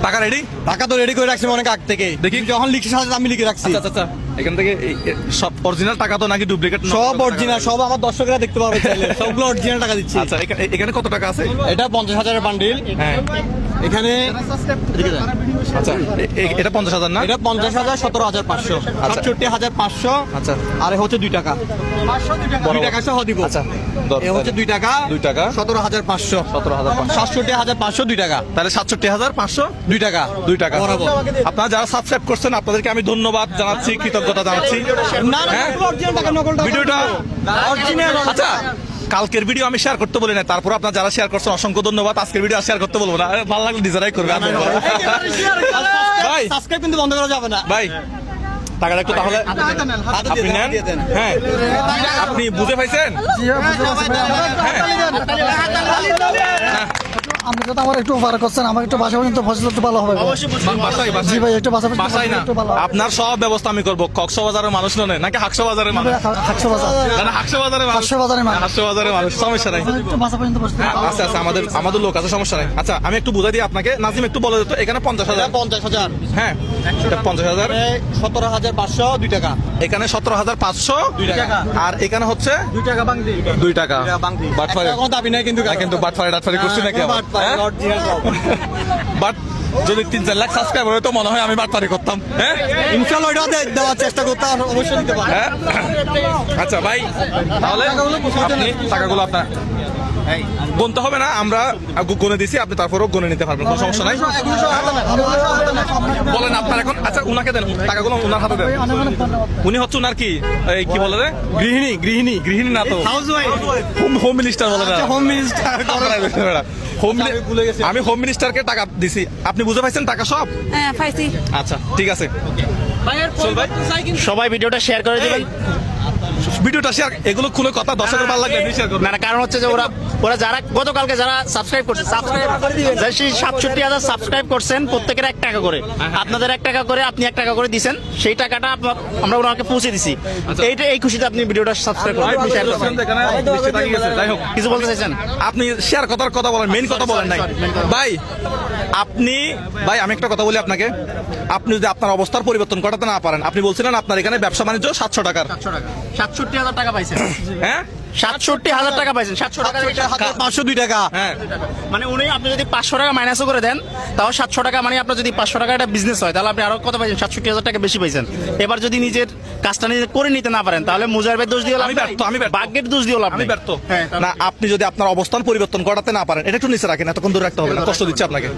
টাকা রেডি? টাকা তো রেডি করে রাখছি অনেক আগ থেকে। দেখি। যখন লিখছি সাথে আমি লিখে রাখছি। আচ্ছা এখান থেকে সব অরিজিনাল টাকা তো নাকি ডুপ্লিকেট? সব অরিজিনাল, সব আমার দর্শকরা দেখতে পাবে চাইলে। সবগুলো অরিজিনাল টাকা দিচ্ছি। আচ্ছা এখানে কত টাকা আছে? এটা 50,000-এর বান্ডিল। হ্যাঁ এখানে আচ্ছা এটা 50,000 না? এটা 50,000, 17,500, 67,500। আচ্ছা আর এ হচ্ছে 2 টাকা। 2 টাকা সহ দিব। আচ্ছা এ হচ্ছে 2 টাকা। 2 টাকা 17,500, 17,500, 67,500, 2 টাকা। তাহলে 67,500 2 টাকা। 2 টাকা। বরাবর। আপনারা যারা সাবস্ক্রাইব করছেন আপনাদেরকে আমি ধন্যবাদ জানাচ্ছি, কৃতজ্ঞতা জানাচ্ছি। না না, হ্যাঁ? অরিজিনাল টাকা, নকল টাকা। ভিডিওটা অরিজিনাল। আচ্ছা কালকের ভিডিও আমি শেয়ার করতে বলি না, তারপর আপনারা যারা শেয়ার করছেন অসংখ্য ধন্যবাদ। আজকের ভিডিও শেয়ার করতে বলবো না, ভালো লাগলে ডিজারাই করবে। ভাই সাবস্ক্রাইব কিন্তু বন্ধ করা যাবে না। ভাই টাকাটা একটু তাহলে আপনি নেন। হ্যাঁ আপনি বুঝে পাইছেন? হ্যাঁ আপনি যদি আমার একটু উপকার করছেন, আমার একটু বাসা পর্যন্ত পৌঁছলে একটু ভালো হবে। জি ভাই, একটু বাসা পর্যন্ত বাসায় না, একটু ভালো হবে। আপনার সব ব্যবস্থা আমি করবো। কক্সবাজারের মানুষ নয় নাকি হাকসো বাজারের মানুষ? হাকসো বাজার। না হাকসো বাজারের মানুষ। হাকসো বাজারের মানুষ। হাকসো বাজারের মানুষ, সমস্যা নাই। একটু বাসা পর্যন্ত বসতে হবে। আচ্ছা আমাদের লোক আছে, সমস্যা নাই। আচ্ছা আমি একটু বুঝাই দিই আপনাকে। নাজিম একটু বলে দিত এখানে 50,000। 50,000। হ্যাঁ এটা 50,000। 17,500, 2 টাকা। এখানে 17,500, 2 টাকা। আর এখানে হচ্ছে 2 টাকা বাংলি। 2 টাকা। বাটফারে কোনো দাবি নাই কিন্তু। কিন্তু বাটফারে করছি নাকি আবার? অরিজিনাল সব। বাট যদি 3-4 লাখ সাবস্ক্রাইবার হতো মনে হয় আমি বাটফারি করতাম। হ্যাঁ ইনশাআল্লাহ এটা দেওয়ার চেষ্টা করতে অবশ্যই দিতে পারবো। হ্যাঁ আচ্ছা ভাই তাহলে আপনি টাকাগুলো আপনার গুনতে হবে না, আমরা গুনে দিছি, আপনি তারপরেও গুনে নিতে পারবেন, কোনো সমস্যা নাই। বলেন আপনার এখন। আচ্ছা উনাকে দেন টাকাগুলো, উনার হাতে দেন। উনি হচ্ছে উনার কি এই কি বলে রে? গৃহিণী না তো, হোম মিনিস্টার বলে না। Home minister. আমি হোম মিনিস্টারকে টাকা দিছি, আপনি বুঝে পাইছেন টাকা সব? হ্যাঁ পাইছি। আচ্ছা ঠিক আছে চল ভাই, সবাই ভিডিওটা শেয়ার করে দিবেন। ভিডিওটা শেয়ার, এগুলো খুলে কথা দর্শকের ভালো লাগবে শেয়ার করবেন। না কারণ হচ্ছে যে ওরা যারা গতকালকে যারা সাবস্ক্রাইব করছে, 67,000 সাবস্ক্রাইব করছেন, প্রত্যেকের 1 টাকা করে, আপনাদের 1 টাকা করে, আপনি 1 টাকা করে দিছেন, সেই টাকাটা আমরা ওনাকে পৌঁছে দিছি। এই খুশিতে আপনি ভিডিওটা সাবস্ক্রাইব করবেন, শেয়ার করবেন। এখানে বৃষ্টি থাকি গেছে, যাই হোক কিছু বলতে চাইছেন? আপনি শেয়ার কথা বলেন, মেইন কথা বলেন নাই ভাই। ভাই আমি একটা কথা বলি আপনাকে, আপনি যদি আপনার অবস্থার পরিবর্তন করাতে না পারেন, আপনি বলছিলেন আপনার এখানে ব্যবসা বাণিজ্য 700 টাকার। 67,000 টাকা পাইছেন। হ্যাঁ 67,000 টাকা পাইছেন। 700 টাকা 500, 2 টাকা। হ্যাঁ মানে আপনি যদি 500 টাকা মাইনাসও করে দেন, তাও 700 টাকা, মানে আপনার যদি 500 টাকা একটা বিজনেস হয়, তাহলে আপনি আরো কত পাইছেন? 67,000 টাকা বেশি পাইছেন। এবার যদি নিজের কাজটা নিজে করে নিতে না পারেন, তাহলে মুজাহিদের দোষ দিয়ে আমি ব্যর্থ। ভাগ্যের দোষ দিয়ে আমি ব্যর্থ। হ্যাঁ না আপনি যদি আপনার অবস্থান পরিবর্তন করাতে না পারেন, এটা একটু নিচে রাখেন, এতক্ষণ দূরে রাখতে হবে না, কষ্ট দিচ্ছে আপনাকে।